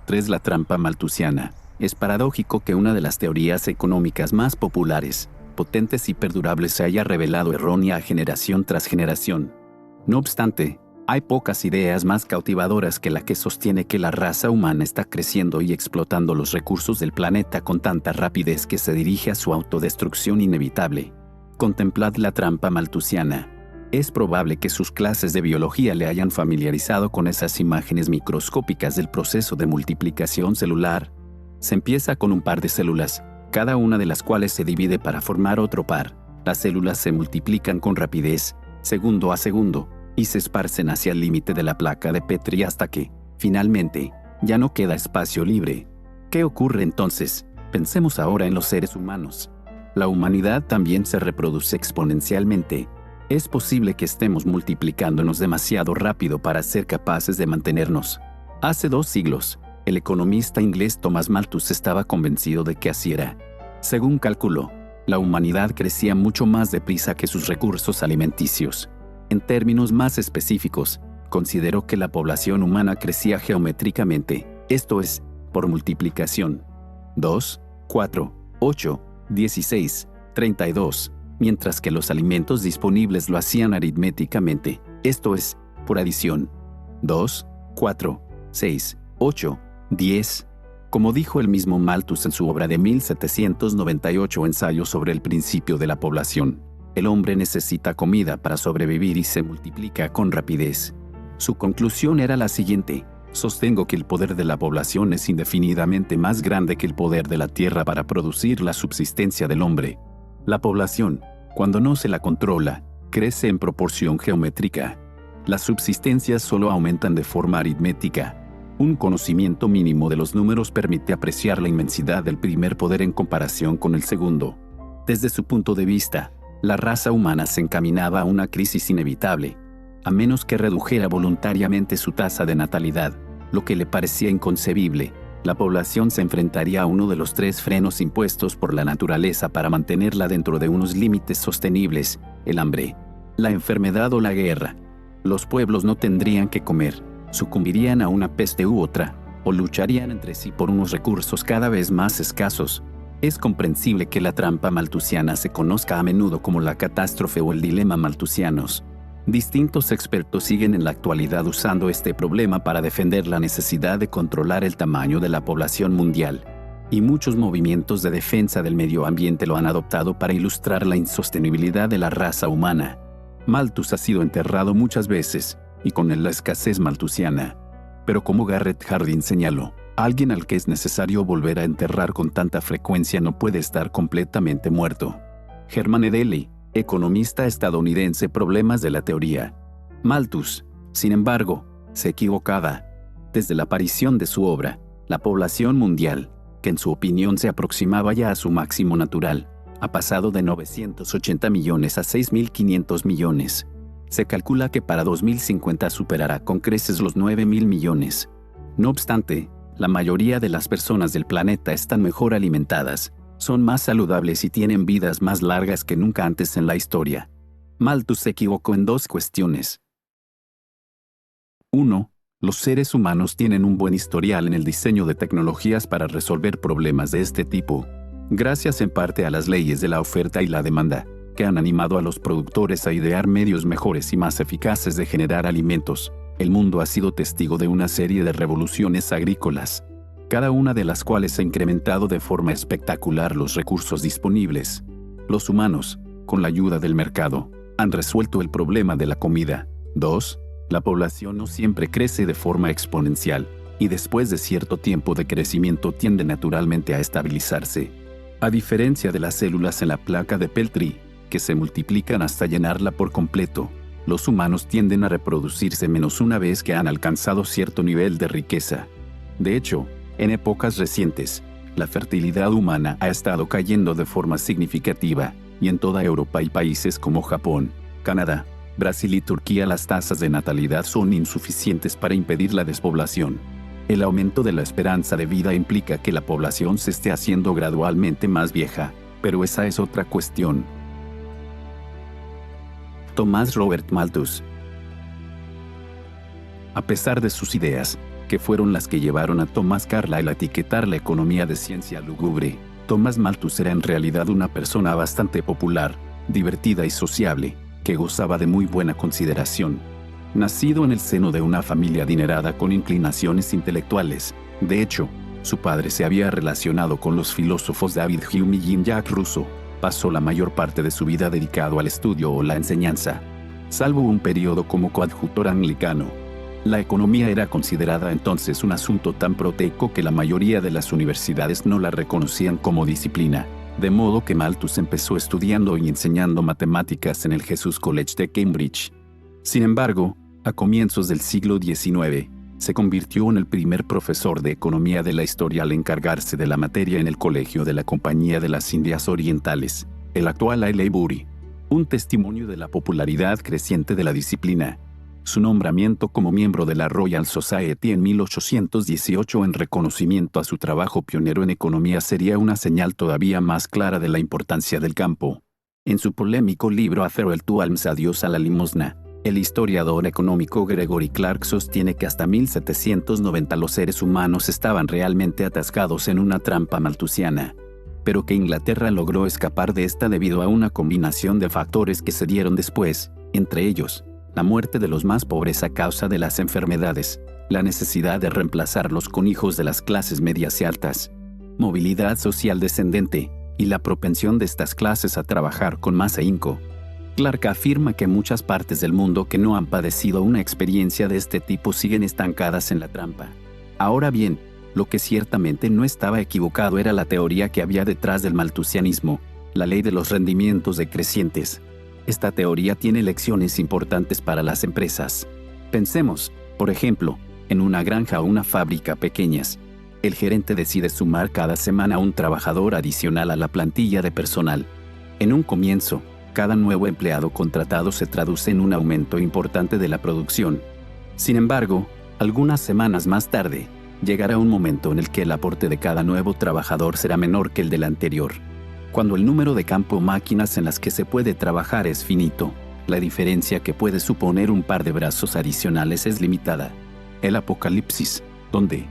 3. La trampa malthusiana. Es paradójico que una de las teorías económicas más populares, potentes y perdurables se haya revelado errónea generación tras generación. No obstante, hay pocas ideas más cautivadoras que la que sostiene que la raza humana está creciendo y explotando los recursos del planeta con tanta rapidez que se dirige a su autodestrucción inevitable. Contemplad la trampa malthusiana. Es probable que sus clases de biología le hayan familiarizado con esas imágenes microscópicas del proceso de multiplicación celular. Se empieza con un par de células, cada una de las cuales se divide para formar otro par. Las células se multiplican con rapidez, segundo a segundo, y se esparcen hacia el límite de la placa de Petri hasta que, finalmente, ya no queda espacio libre. ¿Qué ocurre entonces? Pensemos ahora en los seres humanos. La humanidad también se reproduce exponencialmente. Es posible que estemos multiplicándonos demasiado rápido para ser capaces de mantenernos. Hace 2 siglos, el economista inglés Thomas Malthus estaba convencido de que así era. Según calculó, la humanidad crecía mucho más deprisa que sus recursos alimenticios. En términos más específicos, consideró que la población humana crecía geométricamente, esto es, por multiplicación. 2, 4, 8, 16, 32, mientras que los alimentos disponibles lo hacían aritméticamente, esto es, por adición. 2, 4, 6, 8, 10. Como dijo el mismo Malthus en su obra de 1798 Ensayo sobre el principio de la población, el hombre necesita comida para sobrevivir y se multiplica con rapidez. Su conclusión era la siguiente: sostengo que el poder de la población es indefinidamente más grande que el poder de la tierra para producir la subsistencia del hombre. La población, cuando no se la controla, crece en proporción geométrica. Las subsistencias solo aumentan de forma aritmética. Un conocimiento mínimo de los números permite apreciar la inmensidad del primer poder en comparación con el segundo. Desde su punto de vista, la raza humana se encaminaba a una crisis inevitable, a menos que redujera voluntariamente su tasa de natalidad, lo que le parecía inconcebible. La población se enfrentaría a uno de los 3 frenos impuestos por la naturaleza para mantenerla dentro de unos límites sostenibles: el hambre, la enfermedad o la guerra. Los pueblos no tendrían que comer, sucumbirían a una peste u otra, o lucharían entre sí por unos recursos cada vez más escasos. Es comprensible que la trampa malthusiana se conozca a menudo como la catástrofe o el dilema malthusianos. Distintos expertos siguen en la actualidad usando este problema para defender la necesidad de controlar el tamaño de la población mundial, y muchos movimientos de defensa del medio ambiente lo han adoptado para ilustrar la insostenibilidad de la raza humana. Malthus ha sido enterrado muchas veces, y con él la escasez malthusiana. Pero como Garrett Hardin señaló, alguien al que es necesario volver a enterrar con tanta frecuencia no puede estar completamente muerto. Herman Edele, economista estadounidense, Problemas de la teoría. Malthus, sin embargo, se equivocaba. Desde la aparición de su obra, la población mundial, que en su opinión se aproximaba ya a su máximo natural, ha pasado de 980 millones a 6.500 millones. Se calcula que para 2050 superará con creces los 9.000 millones. No obstante, la mayoría de las personas del planeta están mejor alimentadas, son más saludables y tienen vidas más largas que nunca antes en la historia. Malthus se equivocó en 2 cuestiones. 1. Los seres humanos tienen un buen historial en el diseño de tecnologías para resolver problemas de este tipo, gracias en parte a las leyes de la oferta y la demanda, que han animado a los productores a idear medios mejores y más eficaces de generar alimentos. El mundo ha sido testigo de una serie de revoluciones agrícolas, cada una de las cuales ha incrementado de forma espectacular los recursos disponibles. Los humanos, con la ayuda del mercado, han resuelto el problema de la comida. 2. La población no siempre crece de forma exponencial, y después de cierto tiempo de crecimiento tiende naturalmente a estabilizarse. A diferencia de las células en la placa de Petri, que se multiplican hasta llenarla por completo, los humanos tienden a reproducirse menos una vez que han alcanzado cierto nivel de riqueza. De hecho, en épocas recientes, la fertilidad humana ha estado cayendo de forma significativa, y en toda Europa y países como Japón, Canadá, Brasil y Turquía las tasas de natalidad son insuficientes para impedir la despoblación. El aumento de la esperanza de vida implica que la población se esté haciendo gradualmente más vieja, pero esa es otra cuestión. Thomas Robert Malthus. A pesar de sus ideas, que fueron las que llevaron a Thomas Carlyle a etiquetar la economía de ciencia lúgubre. Thomas Malthus era en realidad una persona bastante popular, divertida y sociable, que gozaba de muy buena consideración. Nacido en el seno de una familia adinerada con inclinaciones intelectuales, de hecho, su padre se había relacionado con los filósofos David Hume y Jean-Jacques Rousseau, pasó la mayor parte de su vida dedicado al estudio o la enseñanza, salvo un periodo como coadjutor anglicano. La economía era considerada entonces un asunto tan proteico que la mayoría de las universidades no la reconocían como disciplina, de modo que Malthus empezó estudiando y enseñando matemáticas en el Jesus College de Cambridge. Sin embargo, a comienzos del siglo XIX, se convirtió en el primer profesor de economía de la historia al encargarse de la materia en el Colegio de la Compañía de las Indias Orientales, el actual Aylesbury, un testimonio de la popularidad creciente de la disciplina. Su nombramiento como miembro de la Royal Society en 1818 en reconocimiento a su trabajo pionero en economía sería una señal todavía más clara de la importancia del campo. En su polémico libro A Farewell to Alms, Adiós a la limosna, el historiador económico Gregory Clark sostiene que hasta 1790 los seres humanos estaban realmente atascados en una trampa malthusiana, pero que Inglaterra logró escapar de esta debido a una combinación de factores que se dieron después, entre ellos, la muerte de los más pobres a causa de las enfermedades, la necesidad de reemplazarlos con hijos de las clases medias y altas, movilidad social descendente, y la propensión de estas clases a trabajar con más ahínco. Clark afirma que muchas partes del mundo que no han padecido una experiencia de este tipo siguen estancadas en la trampa. Ahora bien, lo que ciertamente no estaba equivocado era la teoría que había detrás del malthusianismo, la ley de los rendimientos decrecientes. Esta teoría tiene lecciones importantes para las empresas. Pensemos, por ejemplo, en una granja o una fábrica pequeñas. El gerente decide sumar cada semana un trabajador adicional a la plantilla de personal. En un comienzo, cada nuevo empleado contratado se traduce en un aumento importante de la producción. Sin embargo, algunas semanas más tarde, llegará un momento en el que el aporte de cada nuevo trabajador será menor que el del anterior. Cuando el número de campo o máquinas en las que se puede trabajar es finito, la diferencia que puede suponer un par de brazos adicionales es limitada. El apocalipsis, donde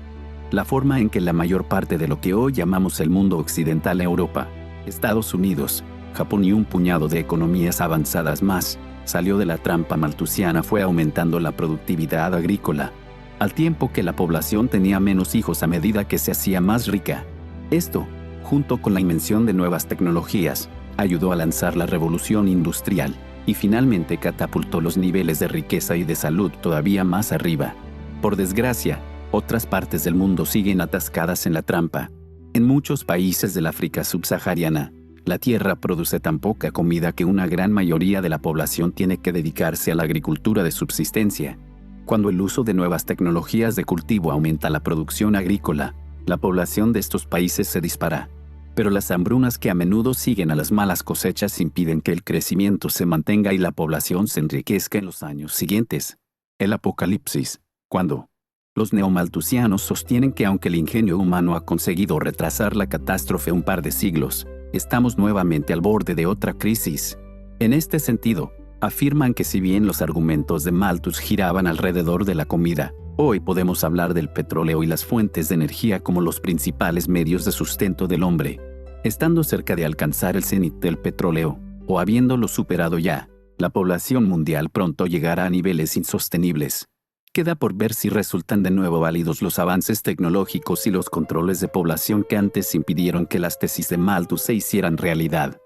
la forma en que la mayor parte de lo que hoy llamamos el mundo occidental, Europa, Estados Unidos, Japón y un puñado de economías avanzadas más, salió de la trampa malthusiana fue aumentando la productividad agrícola, al tiempo que la población tenía menos hijos a medida que se hacía más rica. Esto, junto con la invención de nuevas tecnologías, ayudó a lanzar la revolución industrial y finalmente catapultó los niveles de riqueza y de salud todavía más arriba. Por desgracia, otras partes del mundo siguen atascadas en la trampa. En muchos países del África subsahariana, la tierra produce tan poca comida que una gran mayoría de la población tiene que dedicarse a la agricultura de subsistencia. Cuando el uso de nuevas tecnologías de cultivo aumenta la producción agrícola, la población de estos países se dispara. Pero las hambrunas que a menudo siguen a las malas cosechas impiden que el crecimiento se mantenga y la población se enriquezca en los años siguientes. El apocalipsis, cuando los neomalthusianos sostienen que aunque el ingenio humano ha conseguido retrasar la catástrofe un par de siglos, estamos nuevamente al borde de otra crisis. En este sentido, afirman que si bien los argumentos de Malthus giraban alrededor de la comida, hoy podemos hablar del petróleo y las fuentes de energía como los principales medios de sustento del hombre. Estando cerca de alcanzar el cenit del petróleo, o habiéndolo superado ya, la población mundial pronto llegará a niveles insostenibles. Queda por ver si resultan de nuevo válidos los avances tecnológicos y los controles de población que antes impidieron que las tesis de Malthus se hicieran realidad.